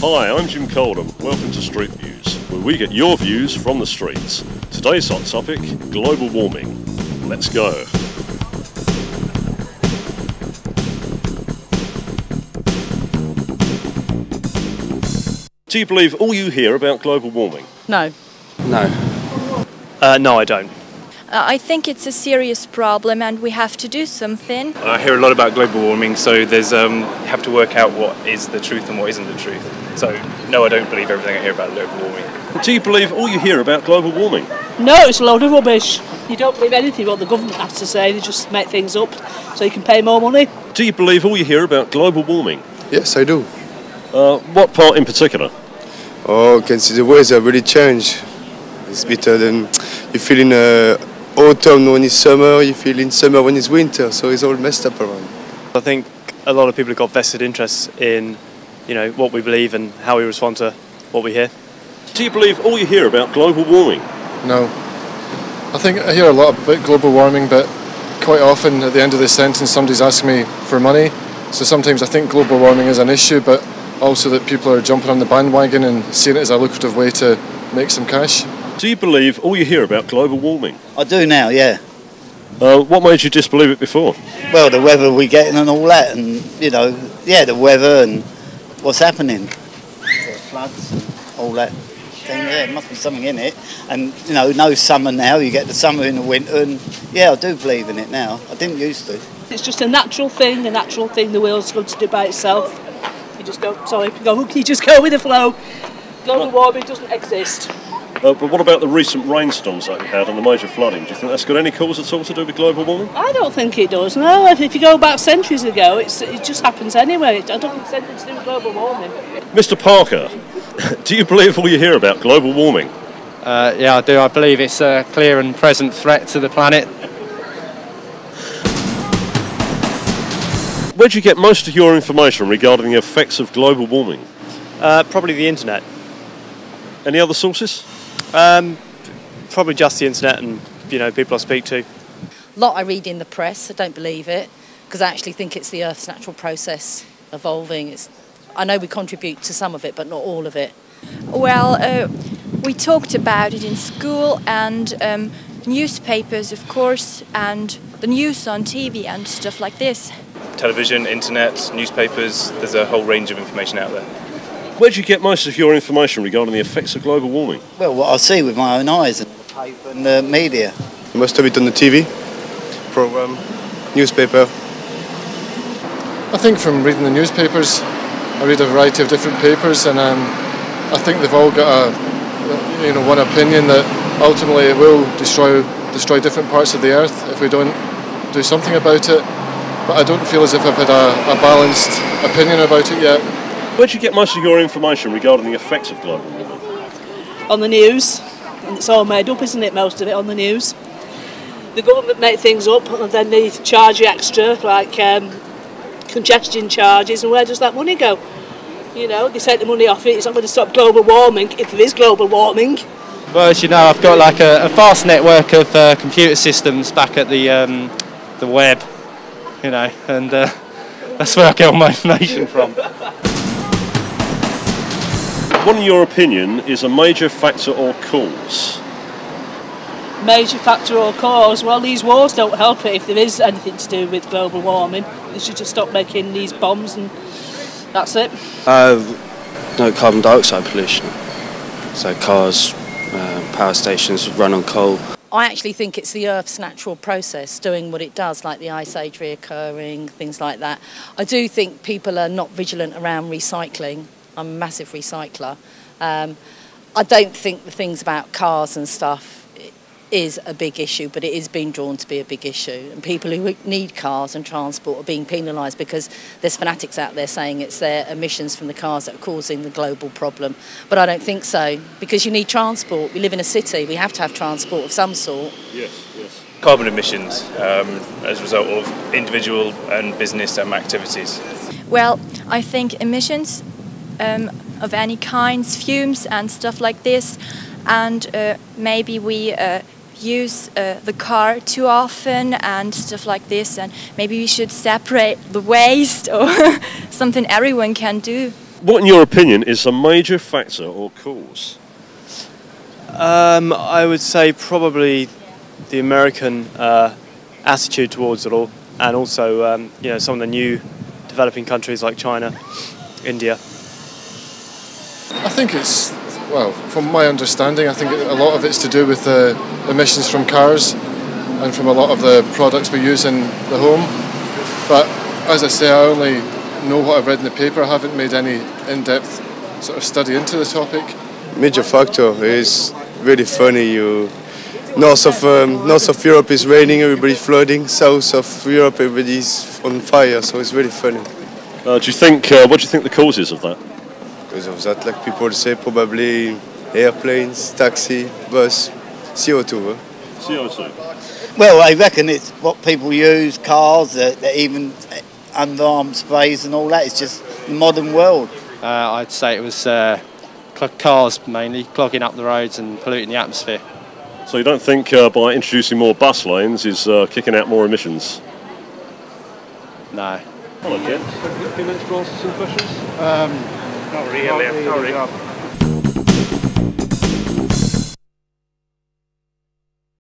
Hi, I'm Jim Coldham. Welcome to Streetviews, where we get your views from the streets. Today's hot topic, global warming. Let's go. Do you believe all you hear about global warming? No. No. No, I don't. I think it's a serious problem and we have to do something. I hear a lot about global warming, so there's you have to work out what is the truth and what isn't the truth. So, no, I don't believe everything I hear about global warming. Do you believe all you hear about global warming? No, it's a load of rubbish. You don't believe anything what the government has to say, they just make things up so you can pay more money. Do you believe all you hear about global warming? Yes, I do. What part in particular? Oh, you can see the weather really change. It's better than you feel in autumn when it's summer, you feel in summer when it's winter, so it's all messed up around. I think a lot of people have got vested interests in, what we believe and how we respond to what we hear. Do you believe all you hear about global warming? No. I think I hear a lot about global warming, but quite often at the end of the sentence somebody's asking me for money. So sometimes I think global warming is an issue, but also that people are jumping on the bandwagon and seeing it as a lucrative way to make some cash. Do you believe all you hear about global warming? I do now, yeah. What made you disbelieve it before? Well, the weather we're getting and all that, and, the weather and what's happening. The floods and all that thing, yeah, there must be something in it. And, no summer now, you get the summer in the winter, and, yeah, I do believe in it now. I didn't used to. It's just a natural thing the world's going to do by itself. You just go with the flow. Global warming doesn't exist. But what about the recent rainstorms that we had and the major flooding? Do you think that's got any cause at all to do with global warming? I don't think it does, no. If you go back centuries ago, it just happens anyway. I don't think it's anything to do with global warming. Mr. Parker, do you believe all you hear about global warming? Yeah, I do. I believe it's a clear and present threat to the planet. Where do you get most of your information regarding the effects of global warming? Probably the internet. Any other sources? Probably just the internet and, people I speak to. A lot I read in the press, I don't believe it, because I actually think it's the Earth's natural process evolving. I know we contribute to some of it, but not all of it. Well, we talked about it in school and newspapers, of course, and the news on TV and stuff like this. Television, internet, newspapers, there's a whole range of information out there. Where do you get most of your information regarding the effects of global warming? Well, what I see with my own eyes and the paper and the media. Most of it on the TV, program, newspaper. I think from reading the newspapers, I read a variety of different papers, and I think they've all got one opinion that ultimately it will destroy different parts of the earth if we don't do something about it. But I don't feel as if I've had a balanced opinion about it yet. Where do you get most of your information regarding the effects of global warming? On the news, and it's all made up, isn't it, most of it on the news. The government make things up and then they charge you extra, like congestion charges, and where does that money go? They take the money off it, it's not going to stop global warming, if there is global warming. Well, as you know, I've got like a vast network of computer systems back at the web, and that's where I get all my information from. What, in your opinion, is a major factor or cause? Major factor or cause? Well, these wars don't help it if there is anything to do with global warming. They should just stop making these bombs and that's it. No carbon dioxide pollution. So cars, power stations run on coal. I actually think it's the Earth's natural process doing what it does, like the ice age reoccurring, things like that. I do think people are not vigilant around recycling. I'm a massive recycler. I don't think the things about cars and stuff is a big issue, but it is being drawn to be a big issue. And people who need cars and transport are being penalised because there's fanatics out there saying it's their emissions from the cars that are causing the global problem. But I don't think so, because you need transport. We live in a city, we have to have transport of some sort. Yes. Carbon emissions as a result of individual and business activities. Well, I think emissions of any kinds, fumes and stuff like this, and maybe we use the car too often and stuff like this, and maybe we should separate the waste or something everyone can do. What, in your opinion, is a major factor or cause? I would say probably the American attitude towards it all, and also you know, some of the new developing countries like China, India. I think it's, well, from my understanding, I think a lot of it's to do with the emissions from cars and from a lot of the products we use in the home. But as I say, I only know what I've read in the paper. I haven't made any in-depth sort of study into the topic. Major factor is really funny. North of Europe is raining, everybody's flooding. South of Europe, everybody's on fire. So it's really funny. What do you think the cause is of that? Because of that, like people say, probably airplanes, taxi, bus, CO2. CO2. Well, I reckon it's what people use, cars, that even underarm sprays and all that. It's just the modern world. I'd say it was cars mainly, clogging up the roads and polluting the atmosphere. So you don't think by introducing more bus lanes is kicking out more emissions? No. Hello, Jen. A few minutes to answer some questions? Not really.